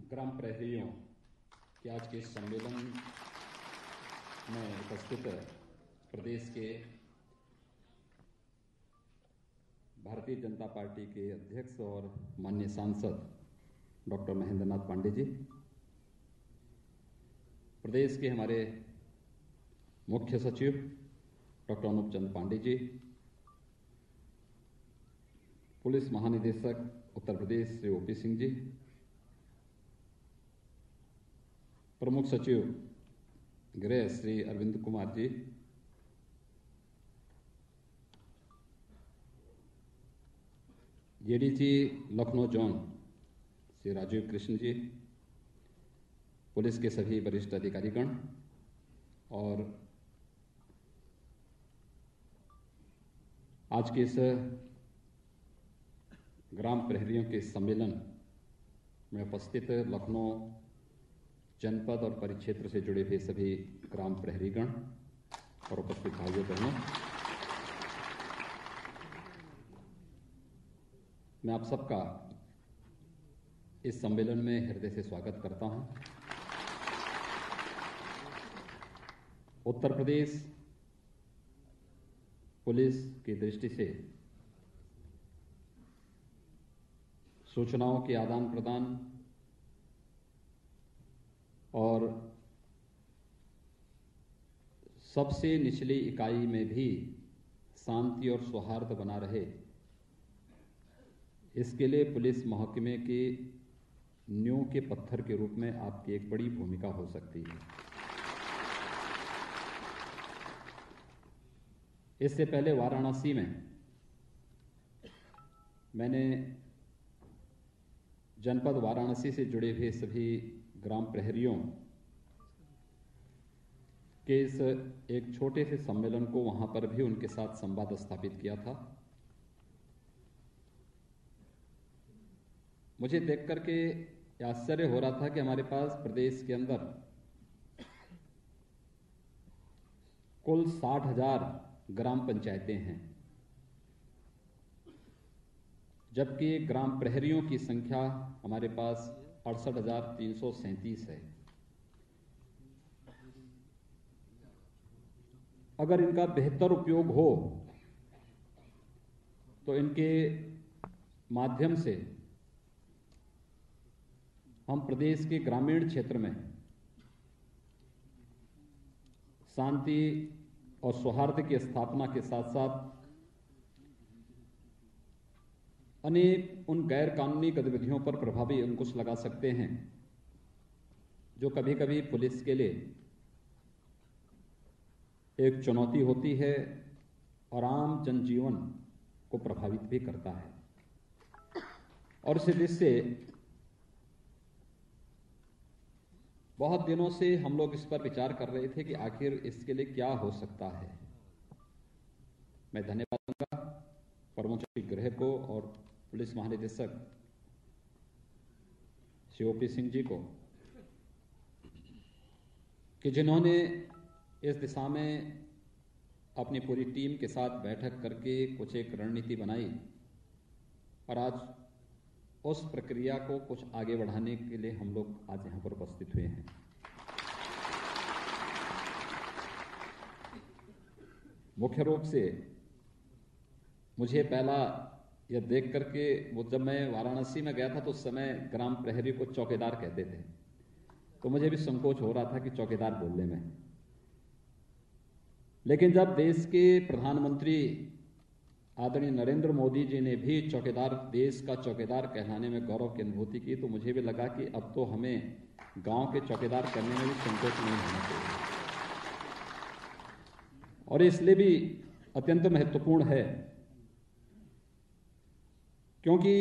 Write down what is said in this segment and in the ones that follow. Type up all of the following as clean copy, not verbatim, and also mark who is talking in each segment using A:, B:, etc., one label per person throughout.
A: ग्राम प्रहरियों के आज के सम्मेलन में उपस्थित प्रदेश के भारतीय जनता पार्टी के अध्यक्ष और माननीय सांसद डॉक्टर महेंद्र नाथ पांडे जी, प्रदेश के हमारे मुख्य सचिव डॉक्टर अनूप चंद पांडे जी, पुलिस महानिदेशक उत्तर प्रदेश श्री ओपी सिंह जी, प्रमुख सचिव गृह Shri Arvind Kumar ji, JDC Lucknow zone Shri Rajiv Krishna ji, police के सभी वरिष्ठ अधिकारीगण और आज के इस ग्राम प्रहरियों के सम्मेलन में उपस्थित लखनऊ जनपद और परिक्षेत्र से जुड़े हुए सभी ग्राम प्रहरीगण और उपस्थित भाइयों बहनों, मैं आप सबका इस सम्मेलन में हृदय से स्वागत करता हूं। उत्तर प्रदेश पुलिस की दृष्टि से सूचनाओं के आदान प्रदान और सबसे निचली इकाई में भी शांति और सौहार्द बना रहे, इसके लिए पुलिस महकमे के नींव के पत्थर के रूप में आपकी एक बड़ी भूमिका हो सकती है। इससे पहले वाराणसी में मैंने जनपद वाराणसी से जुड़े हुए सभी ग्राम प्रहरियों के इस एक छोटे से सम्मेलन को वहां पर भी उनके साथ संवाद स्थापित किया था। मुझे देख करके आश्चर्य हो रहा था कि हमारे पास प्रदेश के अंदर कुल 60,000 ग्राम पंचायतें हैं, जबकि ग्राम प्रहरियों की संख्या हमारे पास 68,337 है। अगर इनका बेहतर उपयोग हो तो इनके माध्यम से हम प्रदेश के ग्रामीण क्षेत्र में शांति और सौहार्द की स्थापना के साथ साथ अनेक उन गैर कानूनी गतिविधियों पर प्रभावी अंकुश लगा सकते हैं जो कभी कभी पुलिस के लिए एक चुनौती होती है और आम जनजीवन को प्रभावित भी करता है। और इस दृष्टि से बहुत दिनों से हम लोग इस पर विचार कर रहे थे कि आखिर इसके लिए क्या हो सकता है। मैं धन्यवाद दूंगा प्रमुख सचिव गृह को और पुलिस महानिदेशक श्री ओपी सिंह जी को कि जिन्होंने इस दिशा में अपनी पूरी टीम के साथ बैठक करके कुछ एक रणनीति बनाई और आज उस प्रक्रिया को कुछ आगे बढ़ाने के लिए हम लोग आज यहां पर उपस्थित हुए हैं। मुख्य रूप से मुझे पहला यह देख करके, वो जब मैं वाराणसी में गया था तो उस समय ग्राम प्रहरी को चौकीदार कहते थे, तो मुझे भी संकोच हो रहा था कि चौकीदार बोलने में। लेकिन जब देश के प्रधानमंत्री आदरणीय नरेंद्र मोदी जी ने भी चौकीदार, देश का चौकीदार कहलाने में गौरव की अनुभूति की, तो मुझे भी लगा कि अब तो हमें गांव के चौकीदार करने में भी संकोच नहीं होना चाहिए। और इसलिए भी अत्यंत महत्वपूर्ण है क्योंकि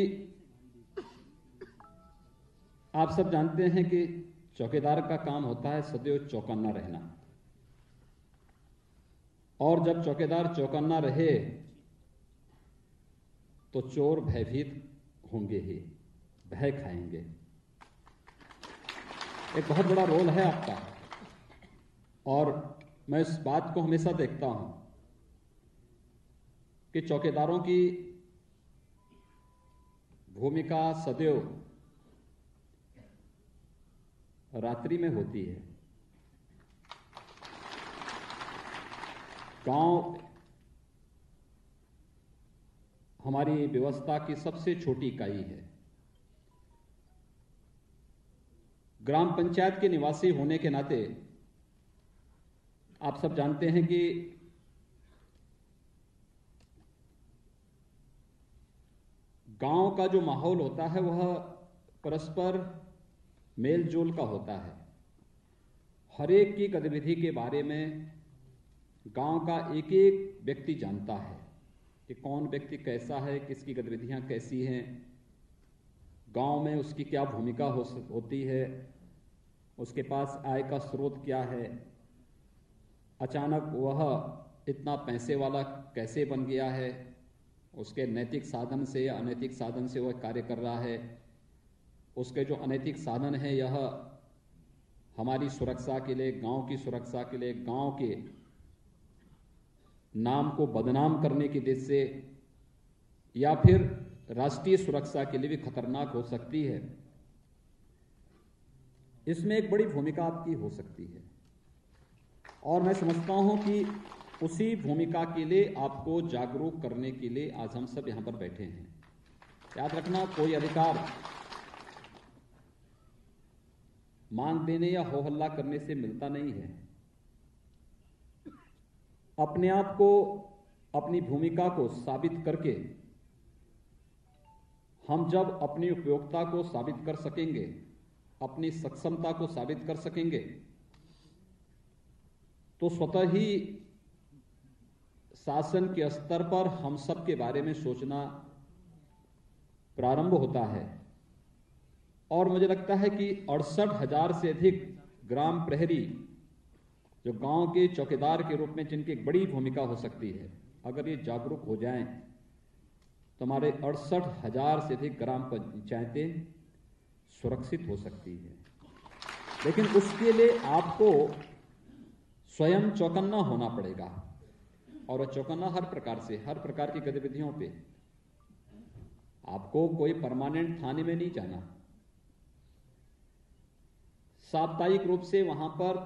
A: आप सब जानते हैं कि चौकीदार का काम होता है सदैव चौकन्ना रहना, और जब चौकीदार चौकन्ना रहे तो चोर भयभीत होंगे ही, भय खाएंगे। एक बहुत बड़ा रोल है आपका, और मैं इस बात को हमेशा देखता हूं कि चौकीदारों की भूमिका सदैव रात्रि में होती है। गांव हमारी व्यवस्था की सबसे छोटी इकाई है। ग्राम पंचायत के निवासी होने के नाते आप सब जानते हैं कि गांव का जो माहौल होता है वह परस्पर मेलजोल का होता है। हर एक की गतिविधि के बारे में गांव का एक एक व्यक्ति जानता है कि कौन व्यक्ति कैसा है, किसकी गतिविधियां कैसी हैं, गांव में उसकी क्या भूमिका होती है, उसके पास आय का स्रोत क्या है, अचानक वह इतना पैसे वाला कैसे बन गया है, उसके नैतिक साधन से या अनैतिक साधन से वह कार्य कर रहा है, उसके जो अनैतिक साधन है यह हमारी सुरक्षा के लिए, गांव की सुरक्षा के लिए, गांव के नाम को बदनाम करने की दृष्टि से या फिर राष्ट्रीय सुरक्षा के लिए भी खतरनाक हो सकती है। इसमें एक बड़ी भूमिका आपकी हो सकती है और मैं समझता हूं कि उसी भूमिका के लिए आपको जागरूक करने के लिए आज हम सब यहां पर बैठे हैं। याद रखना, कोई अधिकार मांग देने या हो हल्ला करने से मिलता नहीं है। अपने आप को, अपनी भूमिका को साबित करके हम जब अपनी उपयोगिता को साबित कर सकेंगे, अपनी सक्षमता को साबित कर सकेंगे, तो स्वतः ही शासन के स्तर पर हम सब के बारे में सोचना प्रारंभ होता है। और मुझे लगता है कि 68,000 से अधिक ग्राम प्रहरी जो गांव के चौकीदार के रूप में जिनकी एक बड़ी भूमिका हो सकती है, अगर ये जागरूक हो जाएं तो हमारे 68,000 से अधिक ग्राम पंचायतें सुरक्षित हो सकती है। लेकिन उसके लिए आपको स्वयं चौकन्ना होना पड़ेगा और वह चौकन्ना हर प्रकार से, हर प्रकार की गतिविधियों पे। आपको कोई परमानेंट थाने में नहीं जाना, साप्ताहिक रूप से वहां पर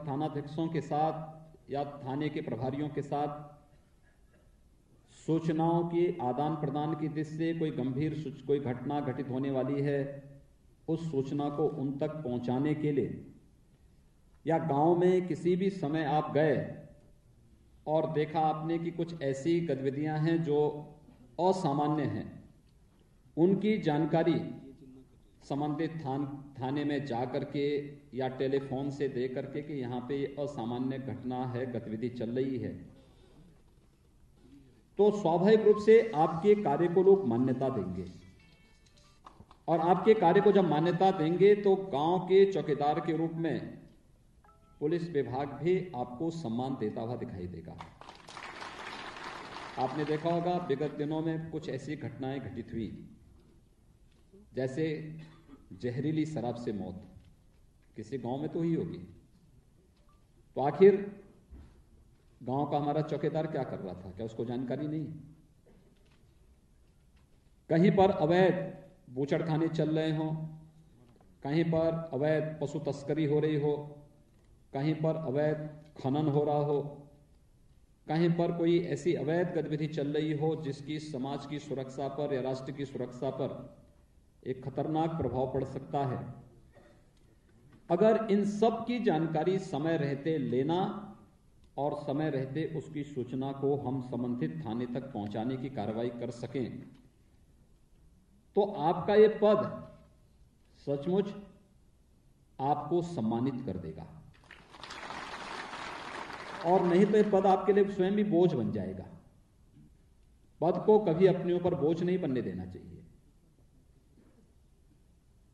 A: थानाध्यक्षों के साथ या थाने के प्रभारियों के साथ सूचनाओं के आदान प्रदान की दृष्टि से कोई घटना घटित होने वाली है, उस सूचना को उन तक पहुंचाने के लिए, या गांव में किसी भी समय आप गए और देखा आपने कि कुछ ऐसी गतिविधियां हैं जो असामान्य हैं, उनकी जानकारी संबंधित थाने में जा करके या टेलीफोन से दे करके कि यहाँ पे असामान्य घटना है, गतिविधि चल रही है, तो स्वाभाविक रूप से आपके कार्य को लोग मान्यता देंगे। और आपके कार्य को जब मान्यता देंगे तो गांव के चौकीदार के रूप में पुलिस विभाग भी आपको सम्मान देता हुआ दिखाई देगा। आपने देखा होगा विगत दिनों में कुछ ऐसी घटनाएं घटित हुई, जैसे जहरीली शराब से मौत किसी गांव में तो हुई होगी। तो आखिर गांव का हमारा चौकीदार क्या कर रहा था? क्या उसको जानकारी नहीं? कहीं पर अवैध बूचड़खाने चल रहे हों, कहीं पर अवैध पशु तस्करी हो रही हो, कहीं पर अवैध खनन हो रहा हो, कहीं पर कोई ऐसी अवैध गतिविधि चल रही हो जिसकी समाज की सुरक्षा पर या राष्ट्र की सुरक्षा पर एक खतरनाक प्रभाव पड़ सकता है। अगर इन सब की जानकारी समय रहते लेना और समय रहते उसकी सूचना को हम संबंधित थाने तक पहुंचाने की कार्रवाई कर सकें, तो आपका ये पद सचमुच आपको सम्मानित कर देगा। और नहीं तो ये पद आपके लिए स्वयं भी बोझ बन जाएगा। पद को कभी अपने ऊपर बोझ नहीं बनने देना चाहिए।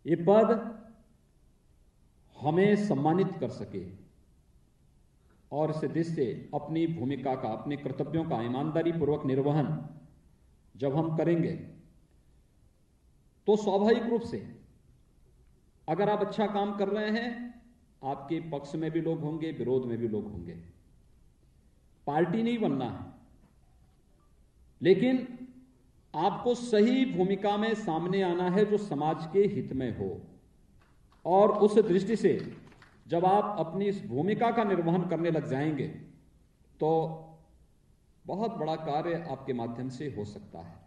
A: ये पद हमें सम्मानित कर सके और इस दृष्टि से अपनी भूमिका का, अपने कर्तव्यों का ईमानदारी पूर्वक निर्वहन जब हम करेंगे तो स्वाभाविक रूप से अगर आप अच्छा काम कर रहे हैं, आपके पक्ष में भी लोग होंगे, विरोध में भी लोग होंगे। पार्टी नहीं बनना है, लेकिन आपको सही भूमिका में सामने आना है जो समाज के हित में हो। और उस दृष्टि से जब आप अपनी इस भूमिका का निर्वहन करने लग जाएंगे तो बहुत बड़ा कार्य आपके माध्यम से हो सकता है।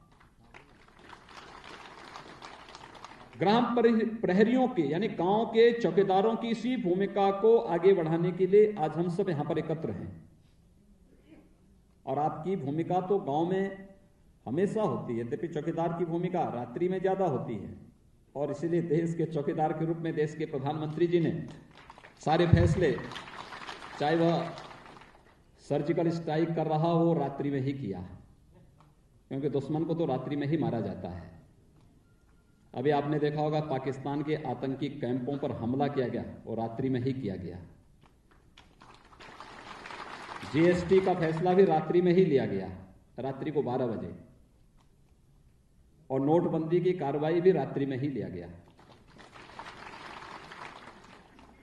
A: ग्राम प्रहरियों के यानी गांव के चौकीदारों की इसी भूमिका को आगे बढ़ाने के लिए आज हम सब यहां पर एकत्र हैं। और आपकी भूमिका तो गांव में हमेशा होती है, यद्यपि चौकीदार की भूमिका रात्रि में ज्यादा होती है, और इसीलिए देश के चौकीदार के रूप में देश के प्रधानमंत्री जी ने सारे फैसले, चाहे वह सर्जिकल स्ट्राइक कर रहा हो, रात्रि में ही किया, क्योंकि दुश्मन को तो रात्रि में ही मारा जाता है। अभी आपने देखा होगा पाकिस्तान के आतंकी कैंपों पर हमला किया गया, वो रात्रि में ही किया गया। जीएसटी का फैसला भी रात्रि में ही लिया गया, रात्रि को 12 बजे, और नोटबंदी की कार्रवाई भी रात्रि में ही लिया गया।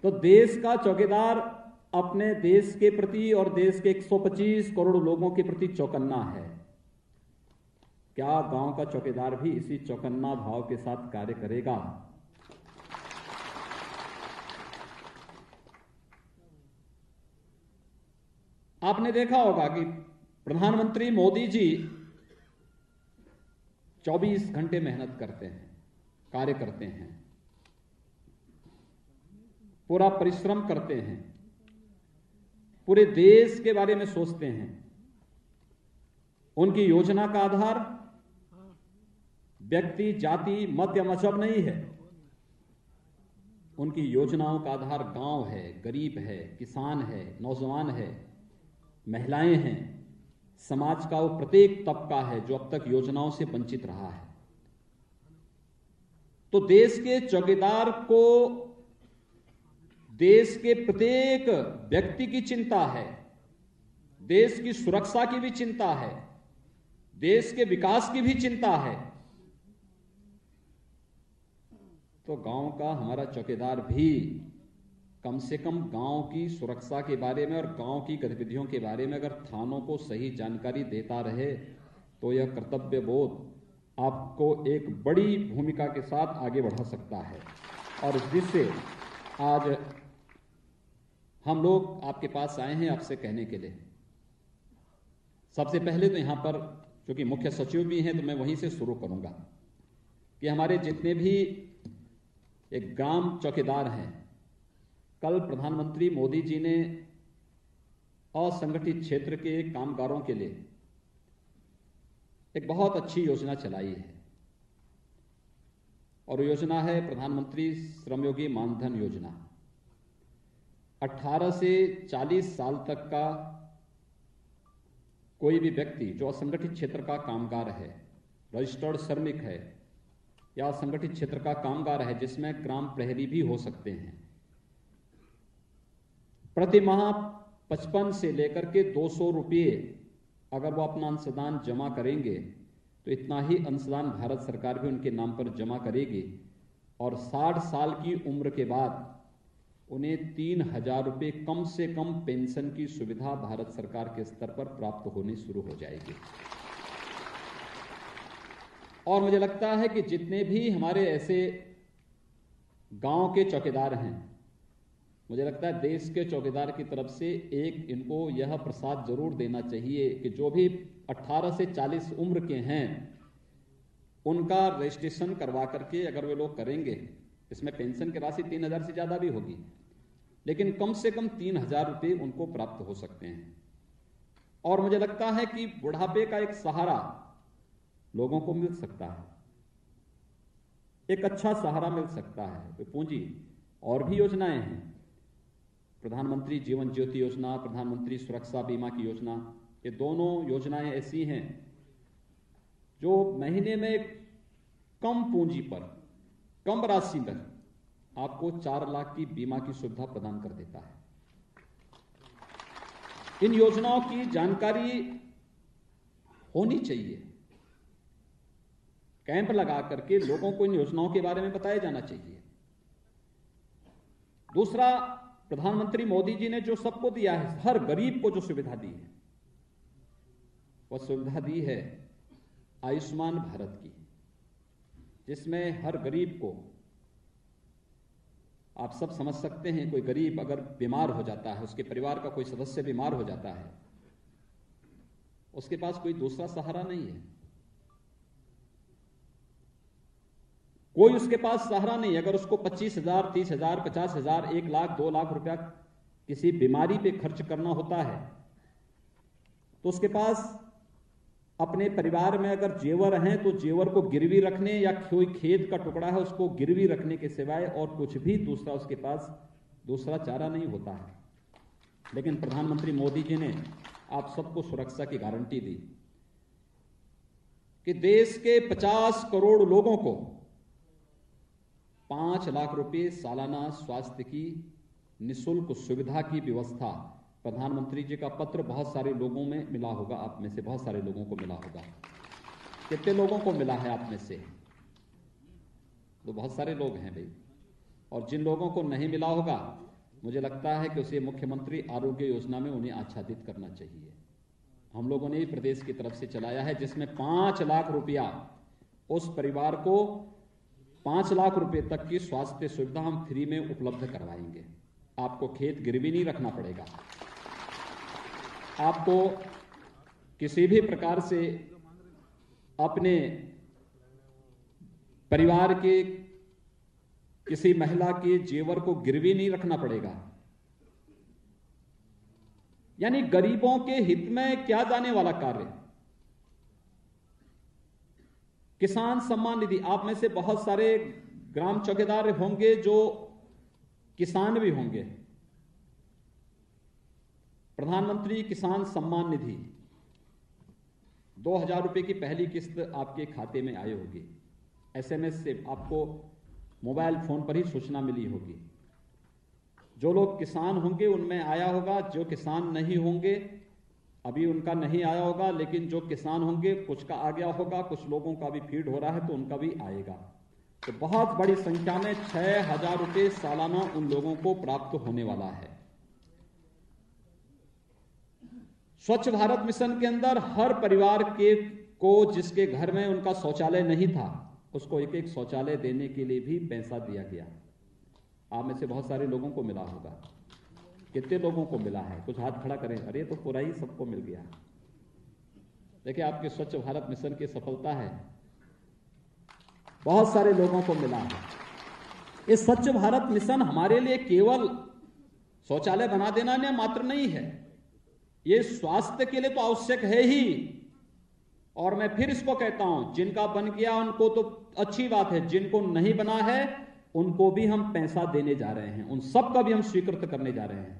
A: तो देश का चौकीदार अपने देश के प्रति और देश के 125 करोड़ लोगों के प्रति चौकन्ना है। क्या गांव का चौकीदार भी इसी चौकन्ना भाव के साथ कार्य करेगा? आपने देखा होगा कि प्रधानमंत्री मोदी जी 24 घंटे मेहनत करते हैं, कार्य करते हैं, पूरा परिश्रम करते हैं, पूरे देश के बारे में सोचते हैं। उनकी योजना का आधार व्यक्ति, जाति, मत या मजहब नहीं है। उनकी योजनाओं का आधार गांव है, गरीब है, किसान है, नौजवान है, महिलाएं हैं, समाज का वो प्रत्येक तबका है जो अब तक योजनाओं से वंचित रहा है। तो देश के चौकीदार को देश के प्रत्येक व्यक्ति की चिंता है, देश की सुरक्षा की भी चिंता है, देश के विकास की भी चिंता है। तो गांव का हमारा चौकीदार भी कम से कम गांव की सुरक्षा के बारे में और गांव की गतिविधियों के बारे में अगर थानों को सही जानकारी देता रहे तो यह कर्तव्य बोध आपको एक बड़ी भूमिका के साथ आगे बढ़ा सकता है। और जिससे आज हम लोग आपके पास आए हैं आपसे कहने के लिए, सबसे पहले तो यहां पर चूंकि मुख्य सचिव भी हैं तो मैं वहीं से शुरू करूंगा कि हमारे जितने भी एक ग्राम चौकीदार हैं, कल प्रधानमंत्री मोदी जी ने असंगठित क्षेत्र के कामगारों के लिए एक बहुत अच्छी योजना चलाई है, और योजना है प्रधानमंत्री श्रमयोगी मानधन योजना। 18 से 40 साल तक का कोई भी व्यक्ति जो असंगठित क्षेत्र का कामगार है, रजिस्टर्ड श्रमिक है या असंगठित क्षेत्र का कामगार है, जिसमें ग्राम प्रहरी भी हो सकते हैं, प्रति माह 55 से लेकर के 200 रुपये अगर वो अपना अंशदान जमा करेंगे तो इतना ही अंशदान भारत सरकार भी उनके नाम पर जमा करेगी, और 60 साल की उम्र के बाद उन्हें 3000 रुपये कम से कम पेंशन की सुविधा भारत सरकार के स्तर पर प्राप्त होनी शुरू हो जाएगी। और मुझे लगता है कि जितने भी हमारे ऐसे गांव के चौकीदार हैं, मुझे लगता है देश के चौकीदार की तरफ से एक इनको यह प्रसाद जरूर देना चाहिए कि जो भी 18 से 40 उम्र के हैं उनका रजिस्ट्रेशन करवा करके अगर वे लोग करेंगे, इसमें पेंशन की राशि 3000 से ज्यादा भी होगी, लेकिन कम से कम 3000 रुपये उनको प्राप्त हो सकते हैं। और मुझे लगता है कि बुढ़ापे का एक सहारा लोगों को मिल सकता है, एक अच्छा सहारा मिल सकता है। तो पूंजी और भी योजनाएं हैं, प्रधानमंत्री जीवन ज्योति योजना, प्रधानमंत्री सुरक्षा बीमा की योजना, ये दोनों योजनाएं ऐसी हैं जो महीने में कम पूंजी पर, कम राशि पर आपको 4 लाख की बीमा की सुविधा प्रदान कर देता है। इन योजनाओं की जानकारी होनी चाहिए, कैंप लगा करके लोगों को इन योजनाओं के बारे में बताया जाना चाहिए। दूसरा, प्रधानमंत्री मोदी जी ने जो सबको दिया है, हर गरीब को जो सुविधा दी है, वह सुविधा दी है आयुष्मान भारत की, जिसमें हर गरीब को आप सब समझ सकते हैं, कोई गरीब अगर बीमार हो जाता है, उसके परिवार का कोई सदस्य बीमार हो जाता है, उसके पास कोई दूसरा सहारा नहीं है, कोई उसके पास सहारा नहीं। अगर उसको 25,000, 30,000, 50,000, 1 लाख, 2 लाख रुपया किसी बीमारी पे खर्च करना होता है, तो उसके पास अपने परिवार में अगर जेवर हैं तो जेवर को गिरवी रखने, या कोई खेत का टुकड़ा है उसको गिरवी रखने के सिवाय और कुछ भी दूसरा उसके पास दूसरा चारा नहीं होता है। लेकिन प्रधानमंत्री मोदी जी ने आप सबको सुरक्षा की गारंटी दी कि देश के 50 करोड़ लोगों को 5 लाख रुपए सालाना स्वास्थ्य की निःशुल्क सुविधा की व्यवस्था। प्रधानमंत्री जी का पत्र बहुत सारे लोगों में मिला होगा, आप में से बहुत सारे लोगों को मिला होगा। कितने लोगों को मिला है आप में से? तो बहुत सारे लोग हैं भाई। और जिन लोगों को नहीं मिला होगा, मुझे लगता है कि उसे मुख्यमंत्री आरोग्य योजना में उन्हें आच्छादित करना चाहिए। हम लोगों ने प्रदेश की तरफ से चलाया है, जिसमें 5 लाख रुपया उस परिवार को 5 लाख रुपए तक की स्वास्थ्य सुविधा हम फ्री में उपलब्ध करवाएंगे। आपको खेत गिरवी नहीं रखना पड़ेगा, आपको किसी भी प्रकार से अपने परिवार के किसी महिला के जेवर को गिरवी नहीं रखना पड़ेगा। यानी गरीबों के हित में क्या जाने वाला कार्य। किसान सम्मान निधि, आप में से बहुत सारे ग्राम चौकीदार होंगे जो किसान भी होंगे। प्रधानमंत्री किसान सम्मान निधि 2,000 रुपए की पहली किस्त आपके खाते में आई होगी। SMS से आपको मोबाइल फोन पर ही सूचना मिली होगी। जो लोग किसान होंगे उनमें आया होगा, जो किसान नहीं होंगे अभी उनका नहीं आया होगा, लेकिन जो किसान होंगे कुछ का आ गया होगा, कुछ लोगों का भी फीड हो रहा है तो उनका भी आएगा। तो बहुत बड़ी संख्या में 6,000 रुपए सालाना उन लोगों को प्राप्त होने वाला है। स्वच्छ भारत मिशन के अंदर हर परिवार के को जिसके घर में उनका शौचालय नहीं था, उसको एक एक शौचालय देने के लिए भी पैसा दिया गया। आप में से बहुत सारे लोगों को मिला होगा। कितने लोगों को मिला है? कुछ हाथ खड़ा करें। अरे तो पूरा ही सबको मिल गया। देखिए, आपके स्वच्छ भारत मिशन की सफलता है, बहुत सारे लोगों को मिला है। ये स्वच्छ भारत मिशन हमारे लिए केवल शौचालय बना देना ने मात्र नहीं है, ये स्वास्थ्य के लिए तो आवश्यक है ही। और मैं फिर इसको कहता हूं, जिनका बन गया उनको तो अच्छी बात है, जिनको नहीं बना है उनको भी हम पैसा देने जा रहे हैं, उन सब का भी हम स्वीकृत करने जा रहे हैं।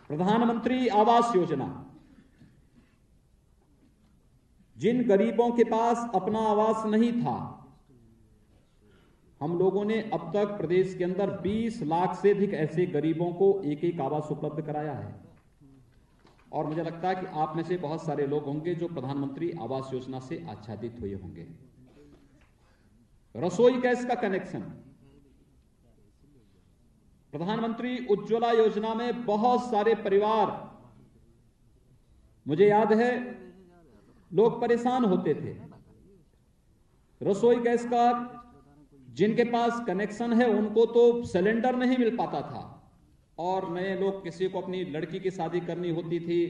A: प्रधानमंत्री आवास योजना, जिन गरीबों के पास अपना आवास नहीं था, हम लोगों ने अब तक प्रदेश के अंदर 20 लाख से अधिक ऐसे गरीबों को एक एक आवास उपलब्ध कराया है। और मुझे लगता है कि आप में से बहुत सारे लोग होंगे जो प्रधानमंत्री आवास योजना से आच्छादित हुए होंगे। रसोई गैस का कनेक्शन, प्रधानमंत्री उज्ज्वला योजना में बहुत सारे परिवार, मुझे याद है लोग परेशान होते थे। रसोई गैस का जिनके पास कनेक्शन है उनको तो सिलेंडर नहीं मिल पाता था, और नए लोग किसी को अपनी लड़की की शादी करनी होती थी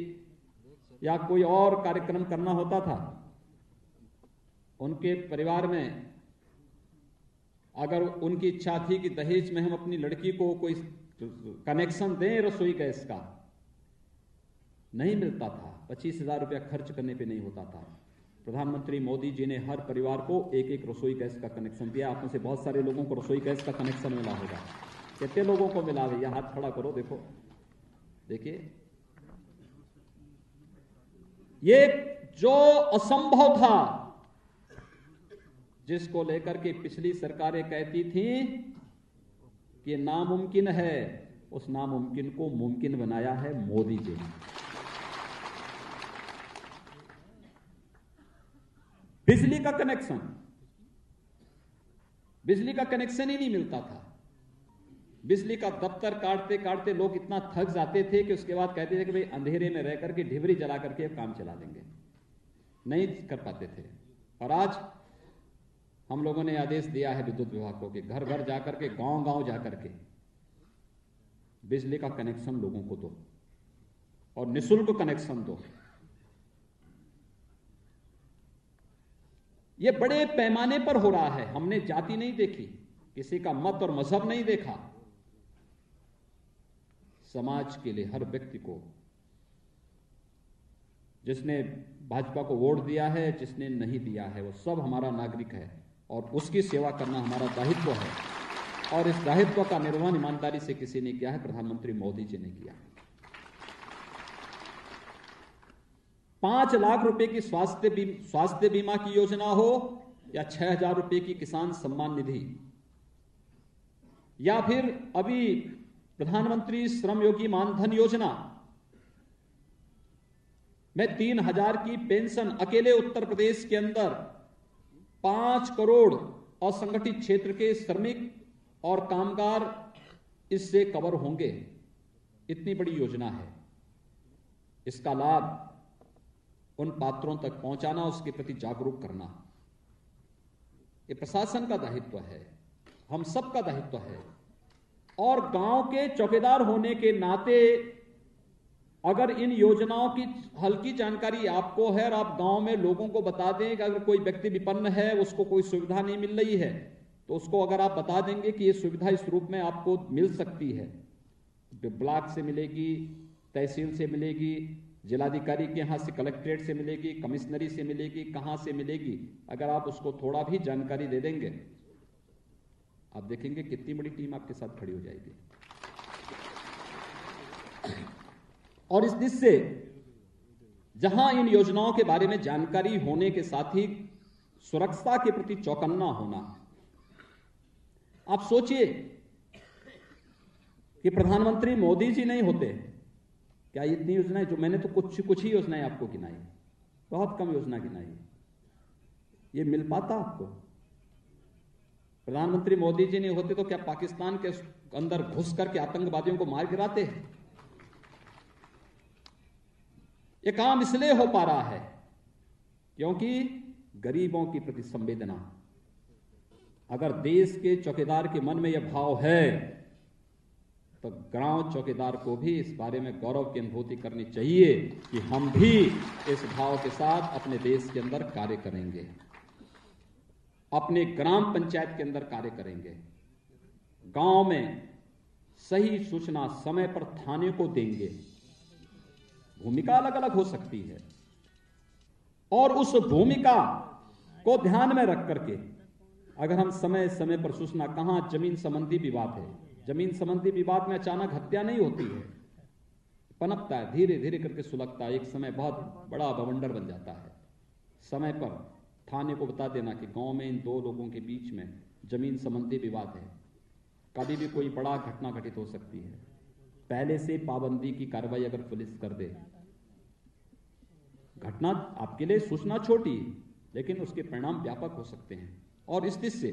A: या कोई और कार्यक्रम करना होता था, उनके परिवार में अगर उनकी इच्छा थी कि दहेज में हम अपनी लड़की को कोई कनेक्शन दें रसोई गैस का, नहीं मिलता था। 25,000 रुपया खर्च करने पे नहीं होता था। प्रधानमंत्री मोदी जी ने हर परिवार को एक एक रसोई गैस का कनेक्शन दिया। आप में से बहुत सारे लोगों को रसोई गैस का कनेक्शन मिला होगा। कितने लोगों को मिला भैया? हाथ खड़ा करो। देखो, देखिए, ये जो असंभव था, जिसको लेकर के पिछली सरकारें कहती थी कि नामुमकिन है, उस नामुमकिन को मुमकिन बनाया है मोदी जी ने। बिजली का कनेक्शन, बिजली का कनेक्शन ही नहीं मिलता था। बिजली का दफ्तर काटते काटते लोग इतना थक जाते थे कि उसके बाद कहते थे कि भाई अंधेरे में रह करके ढिबरी जला करके काम चला देंगे, नहीं कर पाते थे। और आज हम लोगों ने आदेश दिया है विद्युत विभाग को कि घर घर जाकर के, गांव गांव जाकर के बिजली का कनेक्शन लोगों को दो और निःशुल्क कनेक्शन दो। ये बड़े पैमाने पर हो रहा है। हमने जाति नहीं देखी, किसी का मत और मजहब नहीं देखा। समाज के लिए हर व्यक्ति को, जिसने भाजपा को वोट दिया है, जिसने नहीं दिया है, वो सब हमारा नागरिक है और उसकी सेवा करना हमारा दायित्व है। और इस दायित्व का निर्वहन ईमानदारी से किसी ने किया है, प्रधानमंत्री मोदी जी ने किया। 5 लाख रुपए की स्वास्थ्य बीमा की योजना हो या 6,000 रुपए की किसान सम्मान निधि, या फिर अभी प्रधानमंत्री श्रम योगी मानधन योजना में 3,000 की पेंशन, अकेले उत्तर प्रदेश के अंदर 5 करोड़ असंगठित क्षेत्र के श्रमिक और कामगार इससे कवर होंगे। इतनी बड़ी योजना है। इसका लाभ उन पात्रों तक पहुंचाना, उसके प्रति जागरूक करना, ये प्रशासन का दायित्व है, हम सबका दायित्व है। और गांव के चौकीदार होने के नाते अगर इन योजनाओं की हल्की जानकारी आपको है और आप गांव में लोगों को बता दें कि अगर कोई व्यक्ति विपन्न है, उसको कोई सुविधा नहीं मिल रही है, तो उसको अगर आप बता देंगे कि ये सुविधा इस रूप में आपको मिल सकती है, ब्लॉक से मिलेगी, तहसील से मिलेगी, जिलाधिकारी के यहाँ से, कलेक्ट्रेट से मिलेगी, कमिश्नरी से मिलेगी, कहाँ से मिलेगी, अगर आप उसको थोड़ा भी जानकारी दे देंगे, आप देखेंगे कितनी बड़ी टीम आपके साथ खड़ी हो जाएगी। और इस दिश से जहां इन योजनाओं के बारे में जानकारी होने के साथ ही सुरक्षा के प्रति चौकन्ना होना। आप सोचिए कि प्रधानमंत्री मोदी जी नहीं होते, क्या इतनी योजनाएं, जो मैंने तो कुछ ही योजनाएं आपको गिनाई, बहुत कम योजना गिनाई, ये मिल पाता आपको? प्रधानमंत्री मोदी जी नहीं होते तो क्या पाकिस्तान के अंदर घुस करके आतंकवादियों को मार गिराते? ये काम इसलिए हो पा रहा है क्योंकि गरीबों की प्रति संवेदना। अगर देश के चौकीदार के मन में यह भाव है तो गांव चौकीदार को भी इस बारे में गौरव की अनुभूति करनी चाहिए कि हम भी इस भाव के साथ अपने देश के अंदर कार्य करेंगे, अपने ग्राम पंचायत के अंदर कार्य करेंगे, गांव में सही सूचना समय पर थाने को देंगे। भूमिका अलग अलग हो सकती है और उस भूमिका को ध्यान में रख करके अगर हम समय समय पर सूचना, कहां जमीन संबंधी विवाद है, जमीन संबंधी विवाद में अचानक हत्या नहीं होती है, पनपता है, धीरे धीरे करके सुलगता है, एक समय बहुत बड़ा बवंडर बन जाता है। समय पर थाने को बता देना कि गांव में इन 2 लोगों के बीच में जमीन संबंधी विवाद है, कभी भी कोई बड़ा घटना घटित हो सकती है। पहले से पाबंदी की कार्रवाई अगर पुलिस कर दे, घटना आपके लिए सूचना छोटी लेकिन उसके परिणाम व्यापक हो सकते हैं और इस दिश से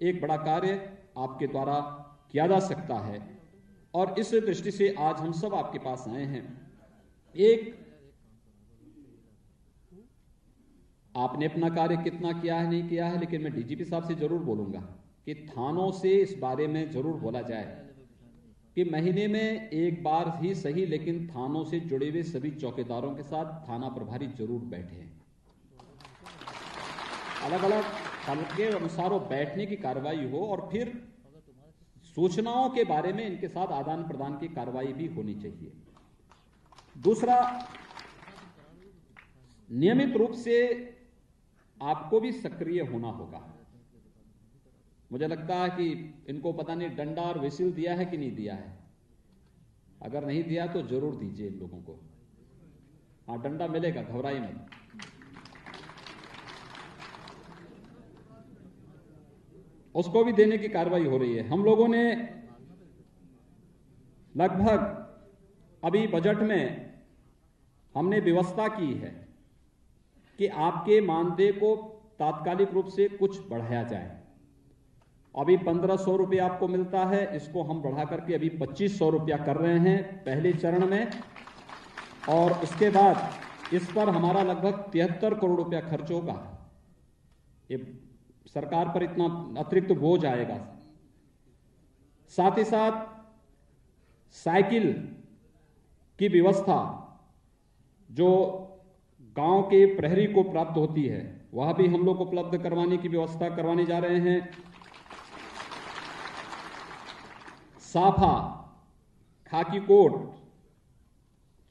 A: एक बड़ा कार्य आपके द्वारा किया जा सकता है। और इस दृष्टि से आज हम सब आपके पास आए हैं। एक, आपने अपना कार्य कितना किया है नहीं किया है, लेकिन मैं डीजीपी साहब से जरूर बोलूंगा कि थानों से इस बारे में जरूर बोला जाए कि महीने में एक बार ही सही, लेकिन थानों से जुड़े हुए सभी चौकीदारों के साथ थाना प्रभारी जरूर बैठे, अलग अलग हल्के के अनुसार बैठने की कार्रवाई हो और फिर सूचनाओं के बारे में इनके साथ आदान प्रदान की कार्रवाई भी होनी चाहिए। दूसरा, नियमित रूप से आपको भी सक्रिय होना होगा। मुझे लगता है कि इनको पता नहीं डंडा और विसिल दिया है कि नहीं दिया है। अगर नहीं दिया तो जरूर दीजिए इन लोगों को। हाँ, डंडा मिलेगा, घबराइए मत। उसको भी देने की कार्रवाई हो रही है। हम लोगों ने लगभग अभी बजट में हमने व्यवस्था की है कि आपके मानदेय को तात्कालिक रूप से कुछ बढ़ाया जाए। अभी 1,500 रुपया आपको मिलता है, इसको हम बढ़ा करके अभी 2,500 रुपया कर रहे हैं पहले चरण में, और उसके बाद इस पर हमारा लगभग 73 करोड़ रुपया खर्च होगा। ये सरकार पर इतना अतिरिक्त बोझ आएगा। साथ ही साथ साइकिल की व्यवस्था जो गांव के प्रहरी को प्राप्त होती है, वह भी हम लोग उपलब्ध करवाने की व्यवस्था करवाने जा रहे हैं। साफा, खाकी कोट,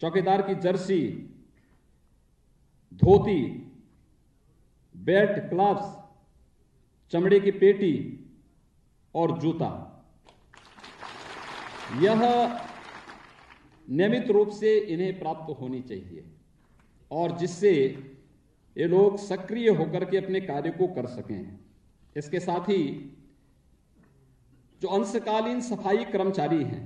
A: चौकीदार की जर्सी, धोती, बेल्ट, ग्लव्स, चमड़े की पेटी और जूता, यह नियमित रूप से इन्हें प्राप्त होनी चाहिए और जिससे ये लोग सक्रिय होकर के अपने कार्य को कर सकें। इसके साथ ही जो अंशकालीन सफाई कर्मचारी हैं,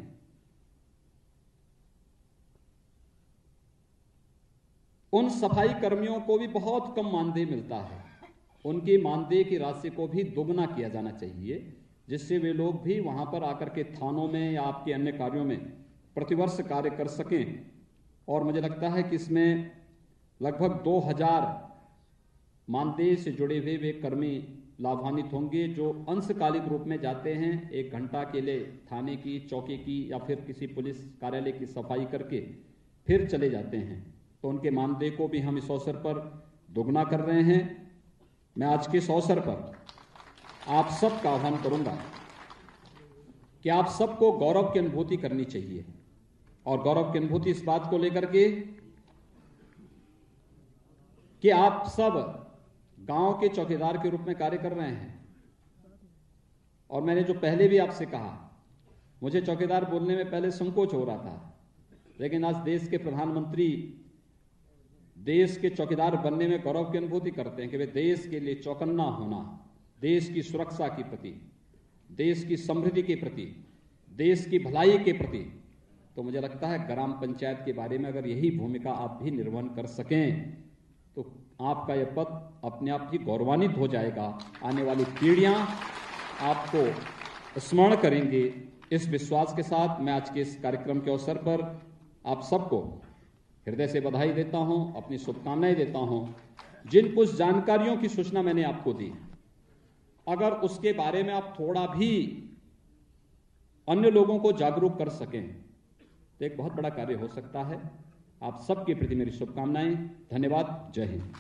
A: उन सफाई कर्मियों को भी बहुत कम मानदेय मिलता है। उनकी मानदेय की राशि को भी दोगुना किया जाना चाहिए, जिससे वे लोग भी वहां पर आकर के थानों में या आपके अन्य कार्यों में प्रतिवर्ष कार्य कर सकें। और मुझे लगता है कि इसमें लगभग 2000 मानदेय से जुड़े हुए वे कर्मी लाभान्वित होंगे, जो अंशकालिक रूप में जाते हैं, 1 घंटा के लिए थाने की, चौकी की या फिर किसी पुलिस कार्यालय की सफाई करके फिर चले जाते हैं। तो उनके मानदेय को भी हम इस अवसर पर दोगुना कर रहे हैं। मैं आज के इस अवसर पर आप सबका आह्वान करूंगा कि आप सबको गौरव की अनुभूति करनी चाहिए, और गौरव की अनुभूति इस बात को लेकर के कि आप सब गांव के चौकीदार के रूप में कार्य कर रहे हैं। और मैंने जो पहले भी आपसे कहा, मुझे चौकीदार बोलने में पहले संकोच हो रहा था, लेकिन आज देश के प्रधानमंत्री देश के चौकीदार बनने में गौरव की अनुभूति करते हैं कि वे देश के लिए चौकन्ना होना, देश की सुरक्षा के प्रति, देश की समृद्धि के प्रति, देश की भलाई के प्रति। तो मुझे लगता है ग्राम पंचायत के बारे में अगर यही भूमिका आप भी निर्वहन कर सकें तो आपका यह पद अपने आप ही गौरवान्वित हो जाएगा। आने वाली पीढ़ियां आपको स्मरण करेंगे। इस विश्वास के साथ मैं आज के इस कार्यक्रम के अवसर पर आप सबको हृदय से बधाई देता हूं, अपनी शुभकामनाएं देता हूं। जिन कुछ जानकारियों की सूचना मैंने आपको दी, अगर उसके बारे में आप थोड़ा भी अन्य लोगों को जागरूक कर सकें तो एक बहुत बड़ा कार्य हो सकता है। आप सबके प्रति मेरी शुभकामनाएं। धन्यवाद। जय हिंद।